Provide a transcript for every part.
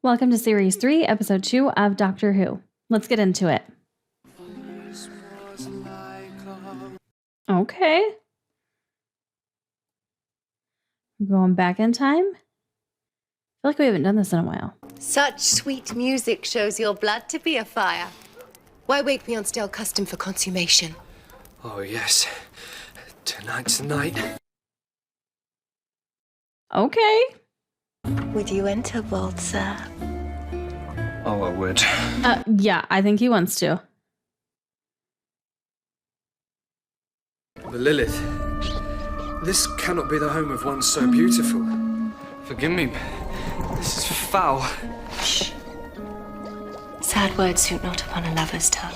Welcome to Series 3, Episode 2 of Doctor Who. Let's get into it. Okay. Going back in time? I feel like we haven't done this in a while. Such sweet music shows your blood to be afire. Why wake me on stale custom for consummation? Oh, yes. Tonight's the night. Okay. Would you enter, bold sir? Oh, I would. Yeah, I think he wants to. But Lilith, this cannot be the home of one so beautiful. Forgive me, this is foul. Shh. Sad words suit not upon a lover's tongue.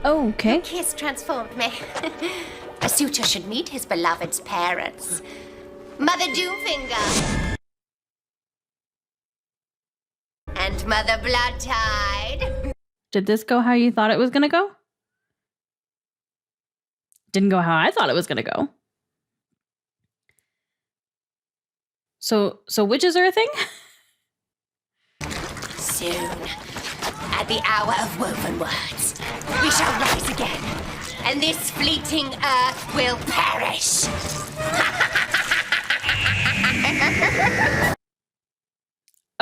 Okay. Your kiss transformed me. A suitor should meet his beloved's parents. Mother Doomfinger. And Mother Bloodtide. Did this go how you thought it was going to go? Didn't go how I thought it was going to go. So witches are a thing? Soon, at the hour of woven words, we shall rise again, and this fleeting earth will perish.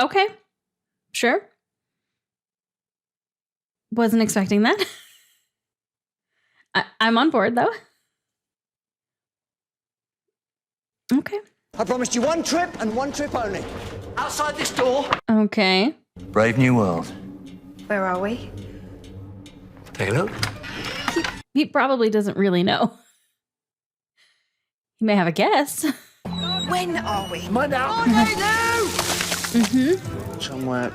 Okay. Sure. Wasn't expecting that. I'm on board, though. Okay. I promised you one trip and one trip only. Outside this door. Okay. Brave new world. Where are we? Take a look. He probably doesn't really know. He may have a guess. When are we? Mind out. Somewhere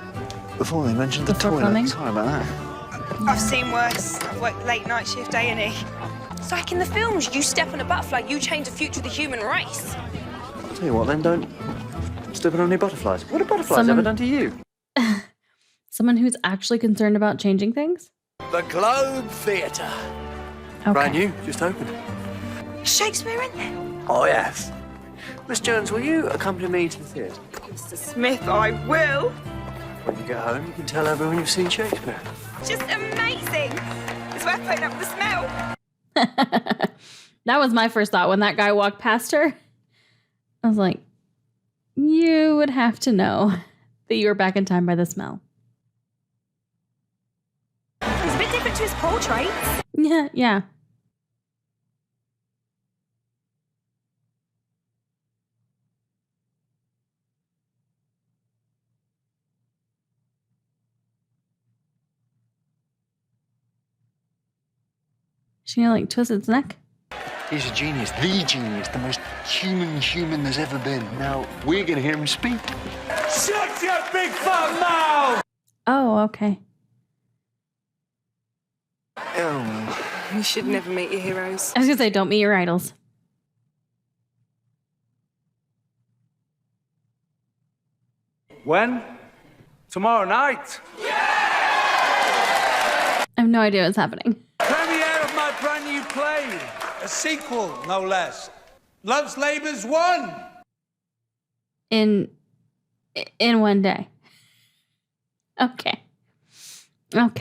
before they mentioned Before the toilet. plumbing? Sorry about that. I've seen worse. I've worked late night shift A&E. It's like in the films, you step on a butterfly, you change the future of the human race. I'll tell you what, then don't step on any butterflies. What have butterflies Someone- ever done to you? Someone who's actually concerned about changing things? The Globe Theatre. Okay. Brand new, just opened. Shakespeare in there? Oh, yes. Miss Jones, will you accompany me to the theatre? Mr. Smith, I will. When you get home, you can tell everyone you've seen Shakespeare. Just amazing. It's worth putting up with the smell. That was my first thought when that guy walked past her. I was like, you would have to know that you were back in time by the smell. He's a bit different to his portraits. Yeah. She gonna like twist its neck? He's a genius, the most human there's ever been. Now, we're going to hear him speak. Shut your big fat mouth! Oh, okay. Oh, You should never meet your heroes. I was gonna say, don't meet your idols. When? Tomorrow night. I have no idea what's happening. Premiere of my brand new play. A sequel, no less. Love's Labour's 1. In one day. Okay. I'm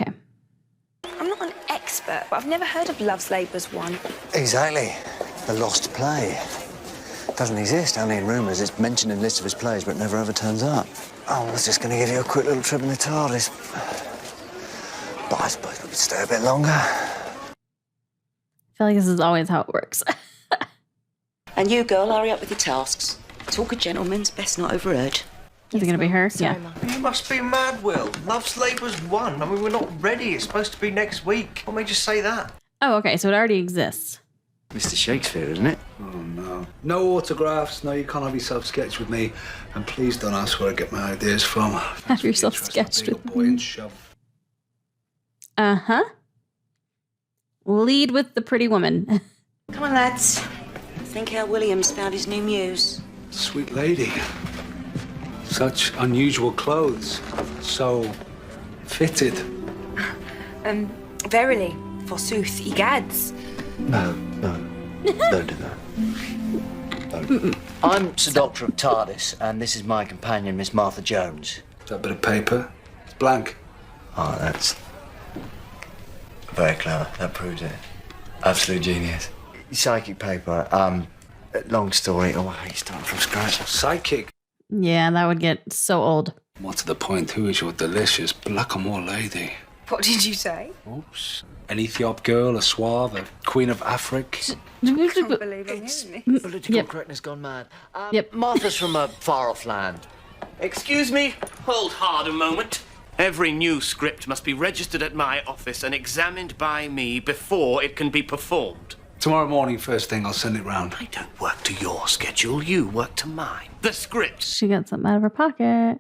not an expert, but I've never heard of Love's Labour's 1. exactly. The lost play. Doesn't exist, only in rumours. It's mentioned in lists of his plays, but never ever turns up. I was just going to give you a quick little trip in the TARDIS. But I suppose we could stay a bit longer. I feel like this is always how it works. And you, girl, hurry up with your tasks. Talk of gentlemen's best not overheard. Is it gonna be her? Sorry, Yeah. Mum. You must be mad, Will. Love's Labour's 1. I mean, we're not ready. It's supposed to be next week. What made you say that? Oh, okay. So it already exists. Mr. Shakespeare, isn't it? Oh, no. No autographs. No, you can't have yourself sketched with me. And please don't ask where I get my ideas from. Have yourself sketched with boy me. and shove. Uh-huh. Lead with the pretty woman. Come on, lads. Think how William's found his new muse. Sweet lady. Such unusual clothes. So fitted. Verily, forsooth, egads. No. Don't do that. Don't. I'm Sir Doctor of TARDIS, and this is my companion, Miss Martha Jones. That bit of paper? It's blank. Oh, that's very clever. That proves it. Absolute genius. Psychic paper. Long story. Oh, I hate starting from scratch. Psychic. Yeah, that would get so old. More to the point, who is your delicious blackamoor lady? What did you say? Oops. An Ethiop girl, a Suave, a Queen of Africa. I can't believe I'm hearing this. Political correctness gone mad. Martha's from a far-off land. Excuse me? Hold hard a moment. Every new script must be registered at my office and examined by me before it can be performed. Tomorrow morning, first thing, I'll send it round. I don't work to your schedule, you work to mine. The script. She got something out of her pocket.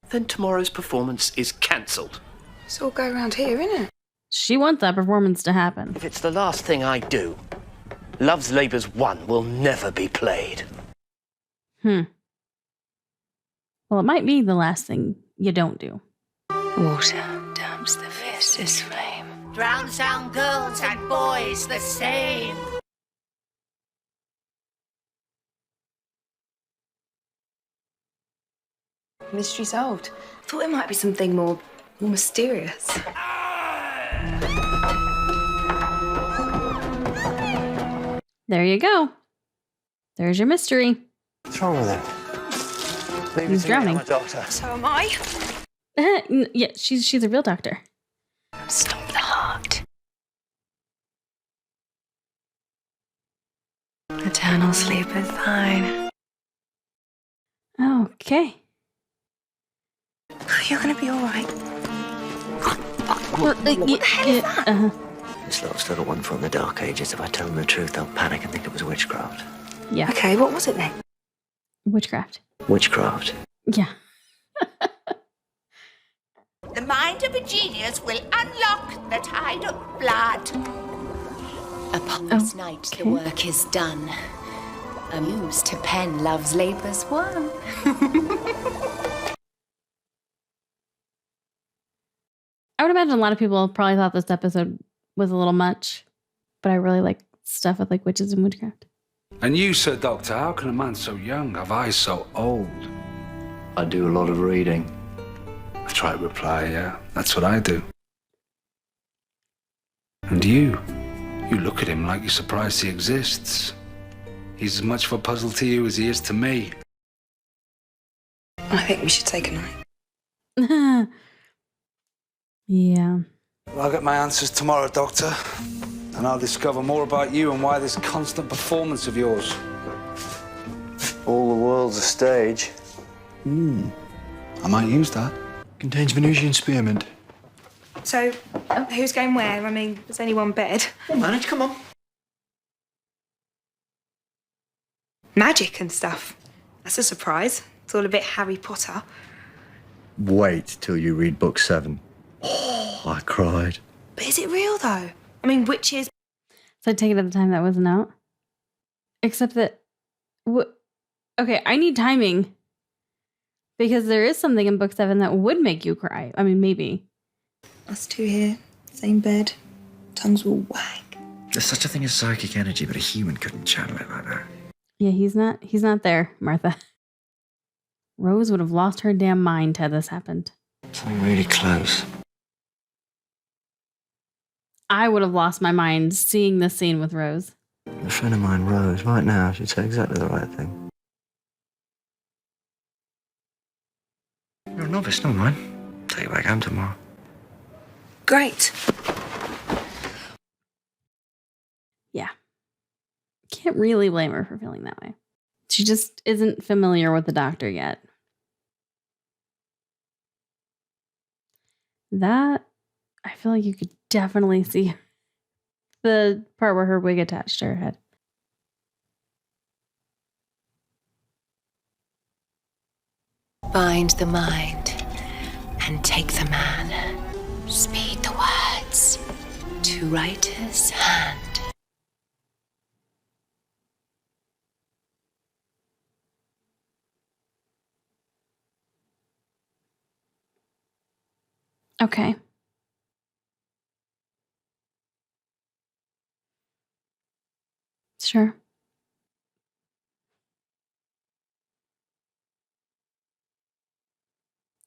Then tomorrow's performance is cancelled. It's all go around here, isn't it? She wants that performance to happen. If it's the last thing I do, Love's Labour's 1 will never be played. Well, it might be the last thing you don't do. Water damps the fiercest flame. Drown sound girls and boys the same. Mystery solved. Thought it might be something more mysterious. There you go. There's your mystery. What's wrong with him? Leave He's it to me, drowning. I'm a doctor. So am I. Yeah, she's a real doctor. Stop the heart. Eternal sleep is thine. Okay. You're gonna be all right. What the hell is that? This lot's little one from the Dark Ages. If I tell them the truth, they'll panic and think it was witchcraft. Yeah. Okay, what was it then? Witchcraft. Witchcraft. Yeah. The mind of a genius will unlock the tide of blood. Upon this night, the work is done. A muse to pen Love's Labour's 1. I would imagine a lot of people probably thought this episode was a little much, but I really like stuff with like witches and witchcraft. And you, Sir Doctor, how can a man so young have eyes so old? I do a lot of reading. I try to reply, yeah. That's what I do. And you look at him like you're surprised he exists. He's as much of a puzzle to you as he is to me. I think we should take a night. Yeah. Well, I'll get my answers tomorrow, Doctor. And I'll discover more about you and why this constant performance of yours. All the world's a stage. I might use that. Contains Venusian spearmint. So, who's going where? I mean, there's only one bed. We'll manage, come on. Magic and stuff. That's a surprise. It's all a bit Harry Potter. Wait till you read book 7. Oh, I cried. But is it real, though? I mean, witches... So I take it at the time that wasn't out. Except that... Okay, I need timing. Because there is something in book 7 that would make you cry. I mean, maybe. Us two here, same bed, tongues will wag. There's such a thing as psychic energy, but a human couldn't channel it like that. Yeah, he's not there, Martha. Rose would have lost her damn mind had this happened. Something really close. I would have lost my mind seeing this scene with Rose. A friend of mine, Rose, right now, she'd say exactly the right thing. You're a novice, no mind. Take you back home tomorrow. Great. Yeah. Can't really blame her for feeling that way. She just isn't familiar with the doctor yet. That, I feel like you could definitely see the part where her wig attached to her head. Bind the mind and take the man. Speed the words to writer's hand. Okay. Sure.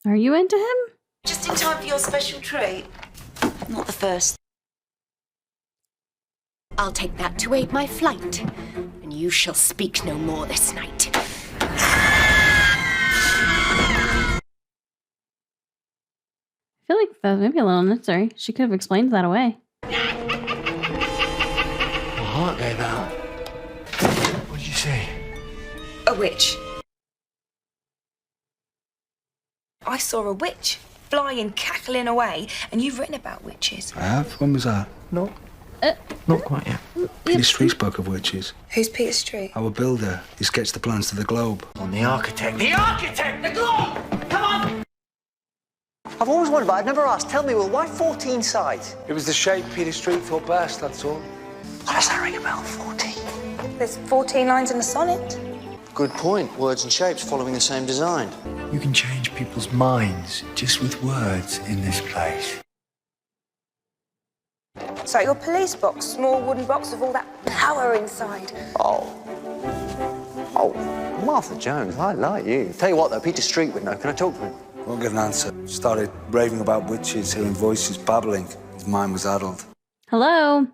Are you into him? Just in time for your special treat. Not the first. I'll take that to aid my flight, and you shall speak no more this night. I feel like that was maybe a little unnecessary. She could have explained that away. My heart gave out. What did you see? A witch. I saw a witch flying, cackling away, and you've written about witches. I have? When was that? No. Not quite yet. Peter Street spoke of witches. Who's Peter Street? Our builder. He sketched the plans to the globe. On the architect. The architect! The globe! Come on! I've always wondered, but I've never asked. Tell me, Will, why 14 sides? It was the shape Peter Street thought best, that's all. What does that ring a bell? 14. There's 14 lines in the sonnet. Good point. Words and shapes following the same design. You can change people's minds just with words in this place. So your police box, small wooden box with all that power inside. Oh, Martha Jones, I like you. Tell you what, though, Peter Street would know. Can I talk to him? Won't get an answer. Started raving about witches, hearing voices, babbling. His mind was addled. Hello.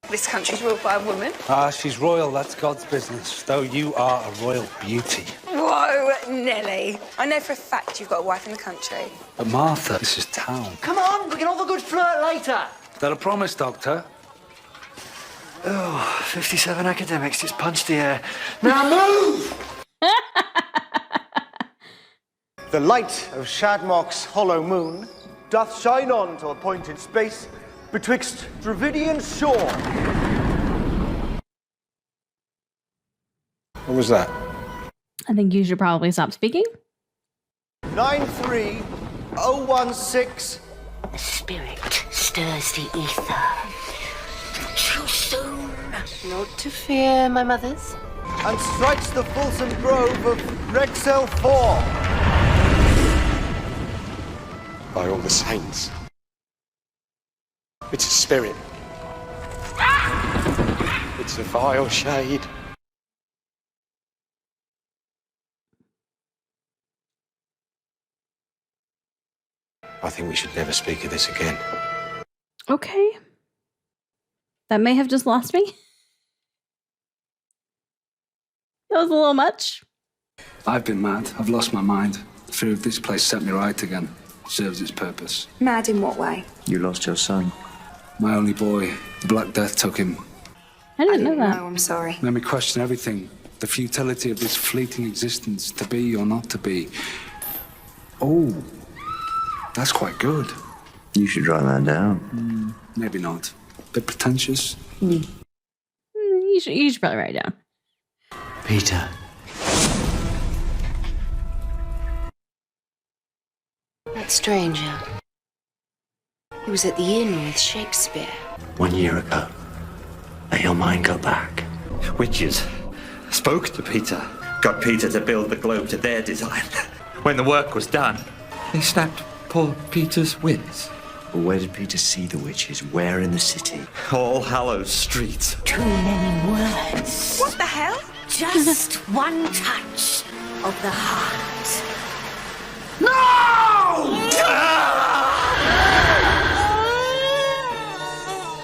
This country's ruled by a woman. Ah, she's royal, that's God's business. Though you are a royal beauty. Whoa, Nelly. I know for a fact you've got a wife in the country. But Martha, this is town. Come on, we can have a good flirt later. Is that a promise, Doctor? Oh, 57 academics just punched the air. Now move! The light of Shadmock's hollow moon doth shine on to a point in space betwixt Dravidian shore. What was that? I think you should probably stop speaking. 93016. The spirit stirs the ether. Too soon. Not to fear, my mothers. And strikes the fulsome grove of Rexel 4. By all the saints. It's a spirit. It's a vile shade. I think we should never speak of this again. Okay. That may have just lost me. That was a little much. I've been mad. I've lost my mind. The fear of this place set me right again. It serves its purpose. Mad in what way? You lost your son. My only boy. The Black Death took him. I didn't know that. No, I'm sorry. Made me question everything. The futility of this fleeting existence, to be or not to be. Oh, that's quite good. You should write that down. Maybe not. Bit pretentious. You should probably write it down. Peter. That stranger. He was at the inn with Shakespeare. 1 year ago. Let your mind go back. Witches spoke to Peter, got Peter to build the globe to their design. When the work was done, they snapped poor Peter's wits. Well, where did Peter see the witches? Where in the city? All Hallows Street. Too many words. What the hell? Just one touch of the heart.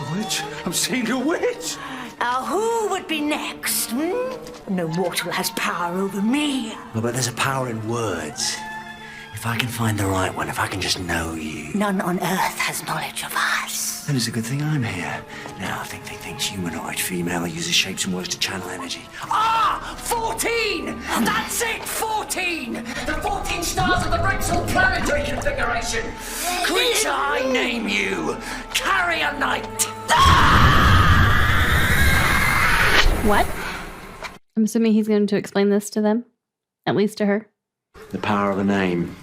A witch? I'm seeing a witch! Now, who would be next? No mortal has power over me. Well, but there's a power in words. If I can find the right one, if I can just know you. None on earth has knowledge of us. Then it's a good thing I'm here. Now, think, humanoid, female, uses shapes and words to channel energy. Ah! 14! That's it, 14! The 14 stars of the Rexel planetary configuration! Creature, I name you! Carrier Knight! What? I'm assuming he's going to explain this to them. At least to her. The power of a name.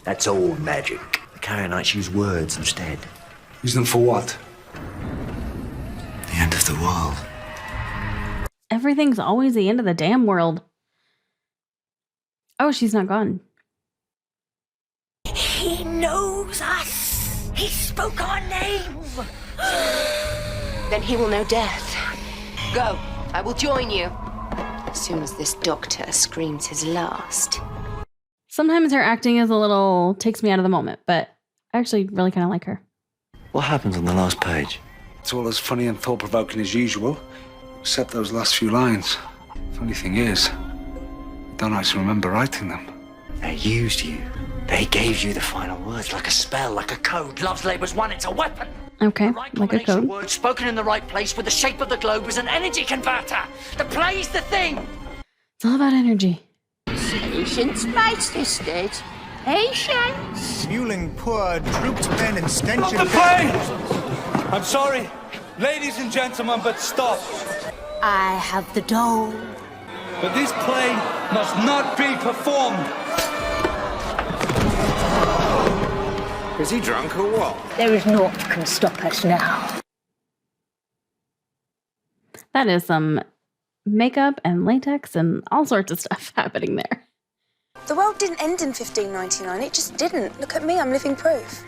That's all magic. The Carrier Knights use words instead. Use them for what? The end of the world. Everything's always the end of the damn world. Oh, she's not gone. He knows us. He spoke our name. Then he will know death. Go. I will join you as soon as this doctor screams his last. Sometimes her acting is a little takes me out of the moment, but I actually really kind of like her. What happens on the last page? It's all as funny and thought-provoking as usual, except those last few lines. Funny thing is, I don't actually remember writing them. They used you. They gave you the final words, like a spell, like a code. Love's labour's one, it's a weapon. Okay, Right like a combination code. of words spoken in the right place with the shape of the globe as an energy converter. The play's the thing. It's all about energy. Patience, my sisters. Patience. Muling poor, drooped men and stench Stop the play! I'm sorry, ladies and gentlemen, but stop. I have the dole. But this play must not be performed. Is he drunk or what? There is naught can stop us now. That is some makeup and latex and all sorts of stuff happening there. The world didn't end in 1599. It just didn't. Look at me, I'm living proof.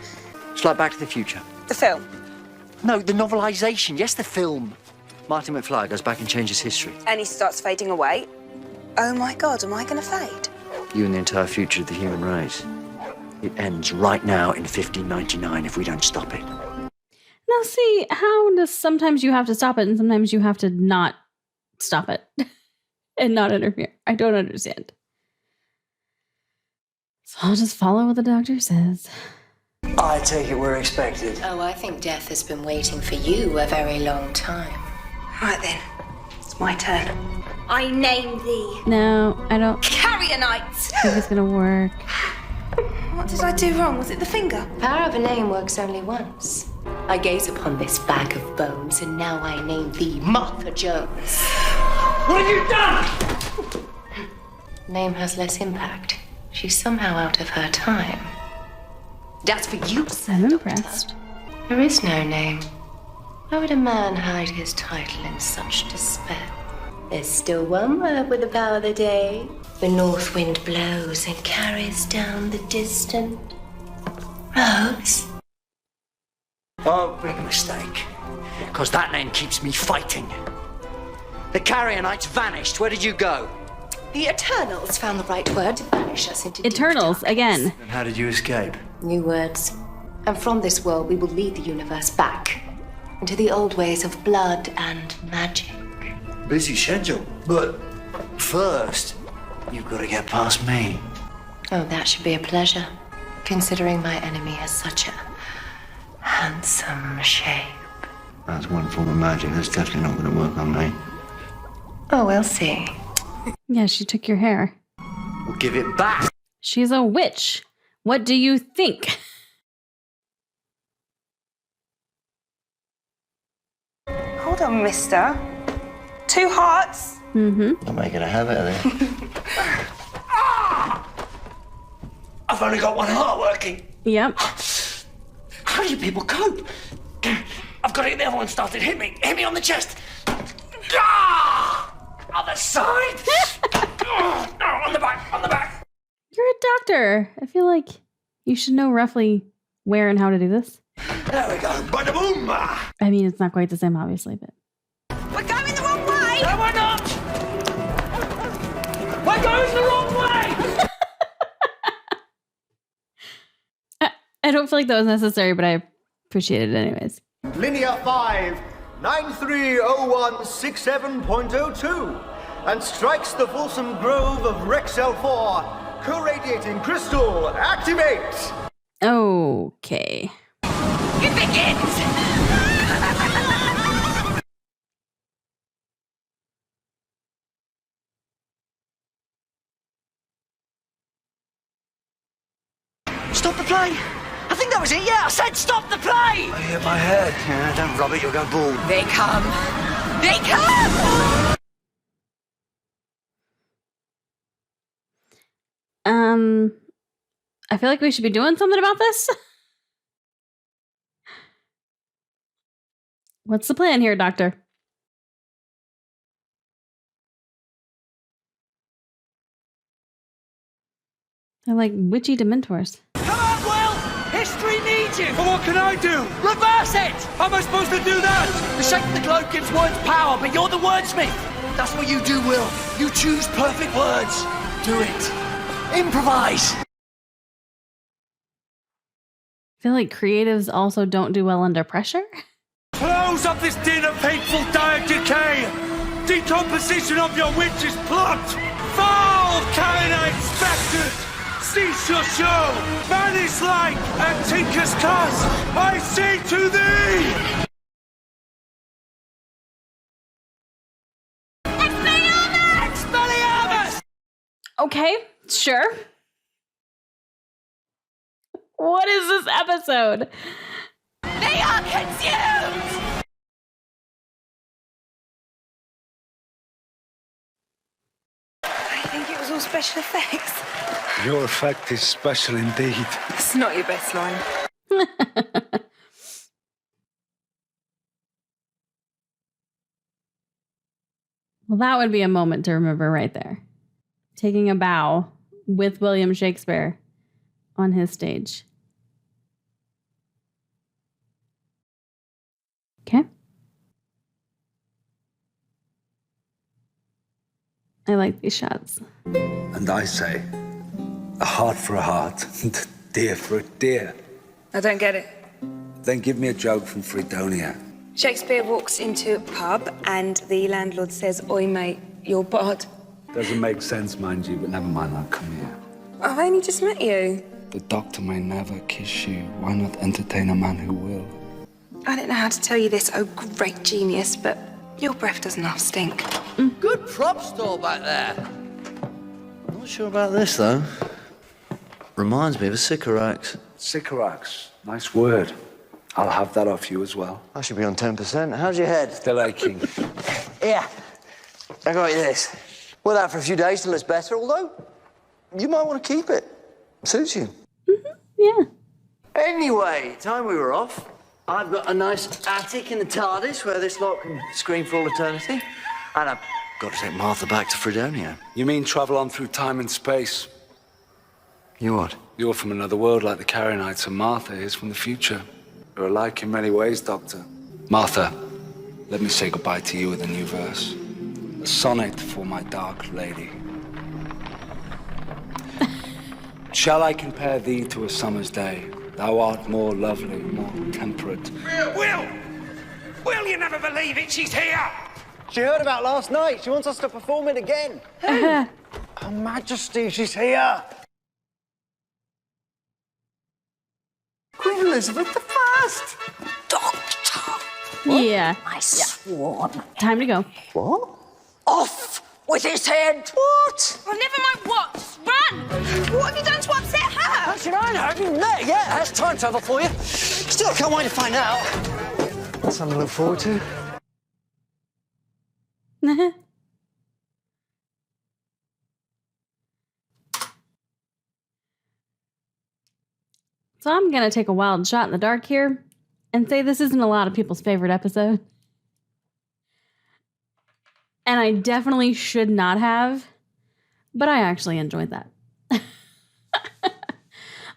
It's like Back to the Future. The film. No, the novelisation. Yes, the film. Martin McFly goes back and changes history. And he starts fading away. Oh my God, am I going to fade? You and the entire future of the human race. It ends right now in 1599 if we don't stop it. Now see, how does sometimes you have to stop it and sometimes you have to not stop it and not interfere? I don't understand. So I'll just follow what the doctor says. I take it we're expected. Oh, I think death has been waiting for you a very long time. Right then, it's my turn. I name thee No, I don't Carrier Knights. think it's gonna work. What did I do wrong? Was it the finger? Power of a name works only once. I gaze upon this bag of bones, and now I name thee Martha Jones. What have you done? Name has less impact. She's somehow out of her time. That's for you, sir. I'm impressed. There is no name. Why would a man hide his title in such despair? There's still one word with the power of the day. The north wind blows and carries down the distant rose. Oh, big mistake. Because that name keeps me fighting. The Carrier Knights vanished. Where did you go? The Eternals found the right word to banish us into Eternals, again. And how did you escape? new words. And from this world, we will lead the universe back into the old ways of blood and magic. Busy schedule. But first, you've got to get past me. Oh, that should be a pleasure, considering my enemy has such a handsome shape. That's one form of magic. That's definitely not going to work on me. Oh, we'll see. Yeah, she took your hair. We'll give it back. She's a witch. What do you think? Hold on, mister. 2 hearts. Mm-hmm. I'm making a habit of it. I've only got one heart working. Yep. How do you people cope? I've got it. The other one started. Hit me on the chest. Other side. On the back. You're a doctor. I feel like you should know roughly where and how to do this. There we go. Bada boom. I mean, it's not quite the same, obviously, but... We're going the wrong way. No, we're not. We're going the wrong way. I don't feel like that was necessary, but I appreciate it anyways. Linear 5, 930167.02, and strikes the fulsome grove of Rexel 4. Co-radiating crystal, activate! Okay. It begins. Stop the play. I think that was it. Yeah, I said stop the play. I hit my head. Yeah, don't rub it, you'll go bald. They come. They come. I feel like we should be doing something about this. What's the plan here, Doctor? They're like witchy dementors. Come on, Will. History needs you. But what can I do? Reverse it. How am I supposed to do that? The shape of the globe gives words power, but you're the wordsmith. That's what you do, Will. You choose perfect words. Do it. Improvise. I feel like creatives also don't do well under pressure. Close up this din of hateful dire decay! Decomposition of your witch's plot! Foul Carinite spectres! Cease your show! Vanish like Antiquus Cus! I say to thee! Expelliarmus! Okay, sure. What is this episode? They are consumed! I think it was all special effects. Your effect is special indeed. It's not your best line. Well, that would be a moment to remember right there. Taking a bow with William Shakespeare on his stage. Okay. I like these shots. And I say, a heart for a heart, and a deer for a deer. I don't get it. Then give me a joke from Fredonia. Shakespeare walks into a pub and the landlord says, "Oi, mate, you're bod." Doesn't make sense, mind you, but never mind, I'll come here. I've only just met you. The doctor may never kiss you. Why not entertain a man who will? I don't know how to tell you this, oh great genius, but your breath doesn't half stink. Good prop store back there. Not sure about this, though. Reminds me of a Sycorax. Sycorax, nice word. I'll have that off you as well. I should be on 10%. How's your head? Still aching. Yeah. I got you this. We're out for a few days till it's better, although you might want to keep it. Suits you. Yeah. Anyway, time we were off, I've got a nice attic in the TARDIS where this lot can scream for all eternity. And I've got to take Martha back to Fredonia. You mean travel on through time and space? You what? You're from another world like the Carinites, and Martha is from the future. You're alike in many ways, Doctor. Martha, let me say goodbye to you with a new verse. A sonnet for my dark lady. Shall I compare thee to a summer's day? Thou art more lovely, more temperate. Will! Will, you never believe it, she's here! She heard about last night. She wants us to perform it again. Her Majesty, she's here. Queen Elizabeth I. Doctor! Yeah. I sworn. Time to go. What? Off with his head! What? Well, never mind what. Run! What have you done to upset her? How should I know? Have you met yet? That's time travel for you. Still, I can't wait to find out. That's something to look forward to. So I'm going to take a wild shot in the dark here and say this isn't a lot of people's favorite episode. And I definitely should not have, but I actually enjoyed that.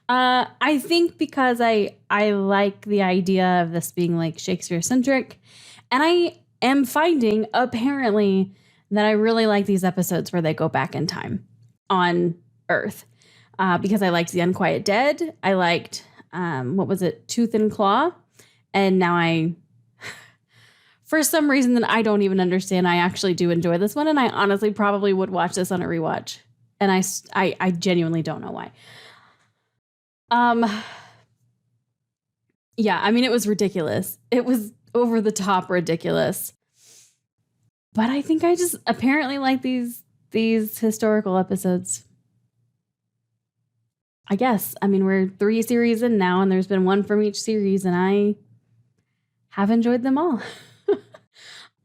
I think because I like the idea of this being like Shakespeare-centric, and I am finding apparently that I really like these episodes where they go back in time on Earth. Because I liked The Unquiet Dead. I liked, what was it, Tooth and Claw. And now for some reason that I don't even understand, I actually do enjoy this one. And I honestly probably would watch this on a rewatch. And I genuinely don't know why. Yeah, I mean, it was ridiculous. It was over the top ridiculous. But I think I just apparently like these historical episodes. I guess. I mean, we're 3 series in now, and there's been one from each series, and I have enjoyed them all.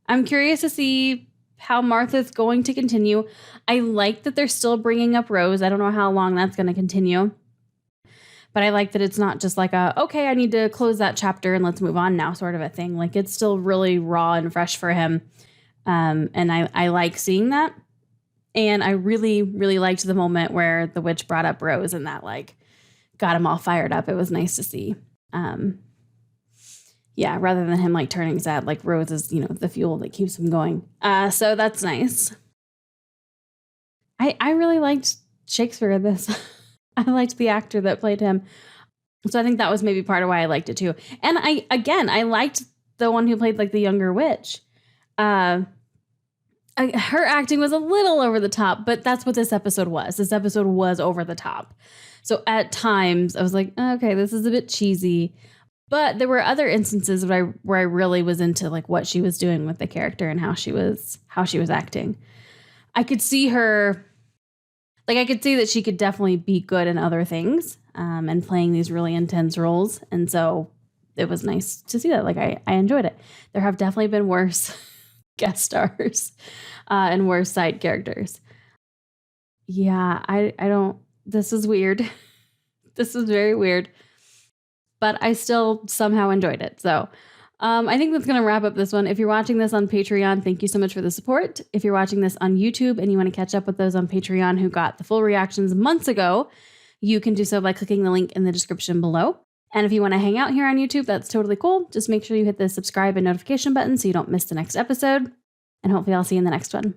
I'm curious to see how Martha's going to continue. I like that they're still bringing up Rose. I don't know how long that's going to continue. But I like that it's not just like okay, I need to close that chapter and let's move on now sort of a thing. Like, it's still really raw and fresh for him. And I like seeing that. And I really, really liked the moment where the witch brought up Rose and that like got him all fired up. It was nice to see. Yeah, rather than him like turning sad, like Rose is, the fuel that keeps him going. So that's nice. I really liked Shakespeare in this. I liked the actor that played him. So I think that was maybe part of why I liked it too. And I liked the one who played like the younger witch. Her acting was a little over the top, but that's what this episode was. This episode was over the top. So at times I was like, okay, this is a bit cheesy. But there were other instances where I really was into like what she was doing with the character and how she was acting. I could see her, like I could see that she could definitely be good in other things and playing these really intense roles. And so it was nice to see that. Like I enjoyed it. There have definitely been worse guest stars and worse side characters. Yeah, I don't, this is weird. This is very weird. But I still somehow enjoyed it. So I think that's going to wrap up this one. If you're watching this on Patreon, thank you so much for the support. If you're watching this on YouTube and you want to catch up with those on Patreon who got the full reactions months ago, you can do so by clicking the link in the description below. And if you want to hang out here on YouTube, that's totally cool. Just make sure you hit the subscribe and notification button so you don't miss the next episode. And hopefully I'll see you in the next one.